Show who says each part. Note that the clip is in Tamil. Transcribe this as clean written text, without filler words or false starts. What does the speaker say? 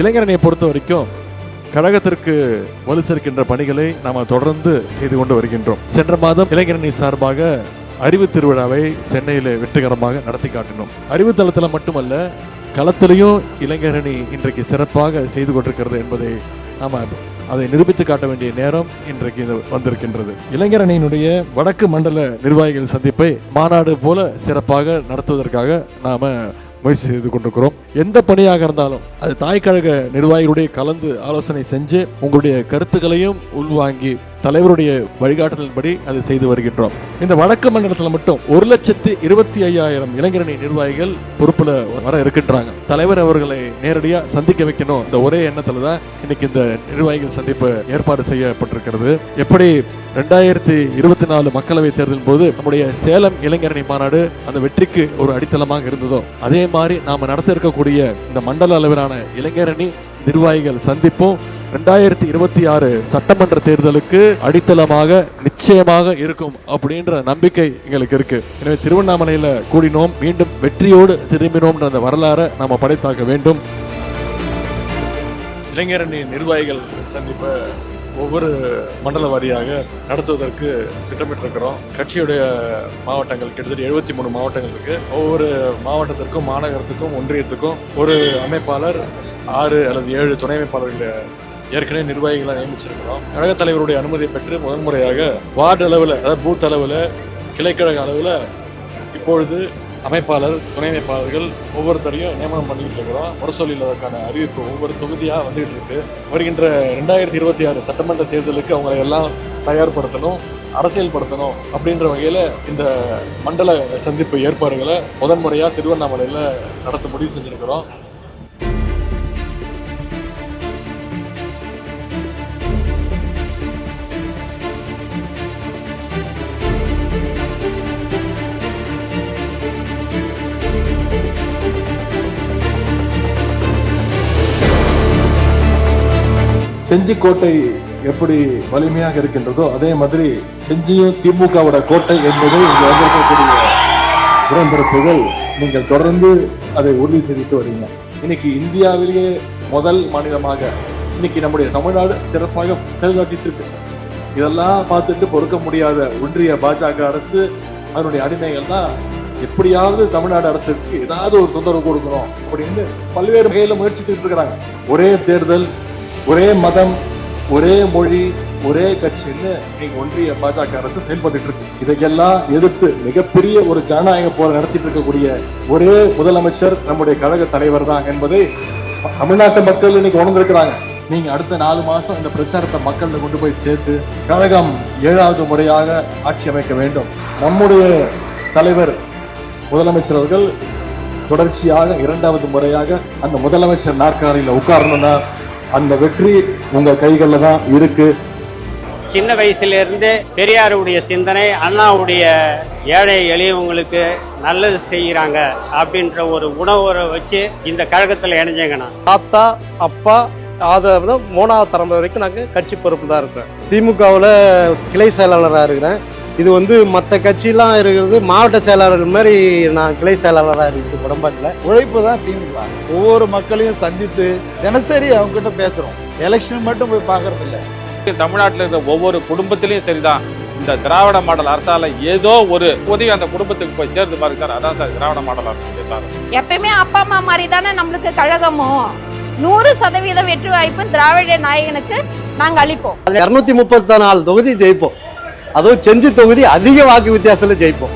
Speaker 1: இளைஞரணியை பொறுத்த வரைக்கும் கழகத்திற்கு வலு சேர்க்கின்ற பணிகளை நாம் தொடர்ந்து செய்து கொண்டு வருகின்றோம். சென்ற மாதம் இளைஞரணி சார்பாக அறிவு திருவிழாவை சென்னையில் வெற்றிகரமாக நடத்தி காட்டினோம். அறிவு தளத்தில் மட்டுமல்ல, களத்திலையும் இளைஞரணி இன்றைக்கு சிறப்பாக செய்து கொண்டிருக்கிறது என்பதை நாம் அதை நிரூபித்து காட்ட வேண்டிய நேரம் இன்றைக்கு வந்திருக்கின்றது. இளைஞரணியினுடைய வடக்கு மண்டல நிர்வாகிகள் சந்திப்பை மாநாடு போல சிறப்பாக நடத்துவதற்காக நாம முயற்சி செய்து கொண்டிருக்கிறோம். எந்த பணியாக இருந்தாலும் அது தாய் கழக நிர்வாகிகளுடைய கலந்து ஆலோசனை செஞ்சு உங்களுடைய கருத்துக்களையும் உள்வாங்கி தலைவருடைய வழிகாட்டுதலின்படி அதை செய்து வருகின்றோம். இந்த வடக்கு மண்டலத்தில் மட்டும் 1,25,000 இளைஞரணி நிர்வாகிகள் பொறுப்புல வர இருக்கின்றாங்க. தலைவர் அவர்களை நேரடியாக சந்திக்க வைக்கணும், இந்த ஒரே எண்ணத்துல தான் இன்னைக்கு இந்த நிர்வாகிகள் சந்திப்பு ஏற்பாடு செய்யப்பட்டிருக்கிறது. எப்படி 2024 மக்களவை தேர்தலின் போது நம்முடைய சேலம் இளைஞரணி மாநாடு அந்த வெற்றிக்கு ஒரு அடித்தளமாக இருந்ததோ, அதே மாதிரி நாம நடத்த இருக்கக்கூடிய இந்த மண்டல அளவிலான இளைஞரணி நிர்வாகிகள் சந்திப்பும் 2026 சட்டமன்ற தேர்தலுக்கு அடித்தளமாக நிச்சயமாக இருக்கும் அப்படின்ற நம்பிக்கை எங்களுக்கு இருக்கு. எனவே திருவண்ணாமலையில கூடினோம், மீண்டும் வெற்றியோடு திரும்பினோம் அந்த வரலாறை நாம படைத்தாக்க வேண்டும். இளைஞரணி நிர்வாகிகள் சந்திப்பை ஒவ்வொரு மண்டல வாரியாக நடத்துவதற்கு திட்டமிட்டிருக்கிறோம். கட்சியுடைய மாவட்டங்கள் கிட்டத்தட்ட 73 மாவட்டங்கள் இருக்கு. ஒவ்வொரு மாவட்டத்திற்கும் மாநகரத்துக்கும் ஒன்றியத்துக்கும் ஒரு அமைப்பாளர், 6 அல்லது 7 துணை அமைப்பாளர்கள் ஏற்கனவே நிர்வாகிகளை நியமிச்சிருக்கிறோம். கழக தலைவருடைய அனுமதியை பெற்று முதன்முறையாக வார்டு அளவில், அதாவது பூத் அளவில், கிளைக்கழக அளவில் இப்பொழுது அமைப்பாளர், துணை அமைப்பாளர்கள் ஒவ்வொருத்தரையும் நியமனம் பண்ணிக்கிட்டு இருக்கிறோம். முரசொலியிலதற்கான அறிவிப்பு ஒவ்வொரு தொகுதியாக வந்துகிட்டு இருக்கு. வருகின்ற 2026 சட்டமன்ற தேர்தலுக்கு அவங்களை எல்லாம் தயார்படுத்தணும், அரசியல்படுத்தணும் அப்படின்ற வகையில் இந்த மண்டல சந்திப்பு ஏற்பாடுகளை முதன்முறையாக திருவண்ணாமலையில் நடத்த முடிவு செஞ்சிருக்கிறோம். செஞ்சி கோட்டை எப்படி வலிமையாக இருக்கின்றதோ அதே மாதிரி செஞ்சியும் திமுகவோட கோட்டை என்பதை இங்கு வந்திருக்கக்கூடிய உடன்பிறப்புகள் நீங்கள் தொடர்ந்து அதை உறுதி செய்துட்டு வரீங்க. இன்னைக்கு இந்தியாவிலேயே முதல் மாநிலமாக இன்னைக்கு நம்முடைய தமிழ்நாடு சிறப்பாக செயல்பட்டு இருக்கு. இதெல்லாம் பார்த்துட்டு பொறுக்க முடியாத ஒன்றிய பாஜக அரசு, அதனுடைய அடிமைகள் தான் எப்படியாவது தமிழ்நாடு அரசுக்கு ஏதாவது ஒரு தொந்தரவு கொடுக்கணும் அப்படின்னு பல்வேறு வகையில முயற்சித்துட்டு இருக்கிறாங்க. ஒரே தேர்தல், ஒரே மதம், ஒரே மொழி, ஒரே கட்சின்னு நீங்க ஒன்றிய பாஜக அரசு செயல்பட்டு இருக்கு. இதையெல்லாம் எதிர்த்து மிகப்பெரிய ஒரு ஜனநாயக போரை நடத்திட்டு இருக்கக்கூடிய ஒரே முதலமைச்சர் நம்முடைய கழக தலைவர் தான் என்பதை தமிழ்நாட்டு மக்கள் இன்னைக்கு உணர்ந்திருக்கிறாங்க. நீங்க அடுத்த 4 மாசம் இந்த பிரச்சாரத்தை மக்கள்கிட்ட கொண்டு போய் சேர்த்து கழகம் 7வது முறையாக ஆட்சி அமைக்க வேண்டும். நம்முடைய தலைவர் முதலமைச்சர் அவர்கள் தொடர்ச்சியாக 2வது முறையாக அந்த முதலமைச்சர் நாற்காலியில் உட்காரணும்னா அந்த வெற்றி உங்க கைகள்ல தான் இருக்கு.
Speaker 2: சின்ன வயசுல இருந்து பெரியாருடைய சிந்தனை, அண்ணாவுடைய ஏழை எளியவங்களுக்கு நல்லது செய்யறாங்க அப்படின்ற ஒரு உணர்வை வச்சு இந்த கழகத்துல இணைஞ்சேங்கண்ணா.
Speaker 3: தாத்தா, அப்பா, ஆதரவு 3வது தலைமுறை வரைக்கும் நாங்கள் கட்சி பொறுப்பு தான் இருக்கிறேன். திமுகவில் கிளை செயலாளராக இருக்கிறேன். இது மற்ற கட்சியெல்லாம் இருக்கிறது மாவட்ட செயலாளர் மாதிரி நான் கிளை செயலாளராக இருக்குது. உடம்பாட்டில்
Speaker 4: உழைப்பு தான் திமுக. ஒவ்வொரு மக்களையும் சந்தித்து தினசரி அவங்க கிட்ட பேசுறோம். எலெக்ஷன் மட்டும் போய் பார்க்கறது இல்லை.
Speaker 5: தமிழ்நாட்டில் இருக்கிற ஒவ்வொரு குடும்பத்திலையும் சரிதான், இந்த திராவிட மாடல் அரசால ஏதோ ஒரு உதவி அந்த குடும்பத்துக்கு போய் சேர்ந்து பாருங்க சார். அதான் சார் திராவிட மாடல் அரசு சார்.
Speaker 6: எப்பயுமே அப்பா அம்மா மாதிரி தானே நம்மளுக்கு கழகமும் 100% வெற்றி வாய்ப்பு திராவிட நாயகனுக்கு நாங்கள் அளிப்போம்.
Speaker 3: 234 தொகுதி ஜெயிப்போம். அதுவும் செஞ்சி தொகுதி அதிக வாக்கு வித்தியாசத்துல ஜெயிப்போம்.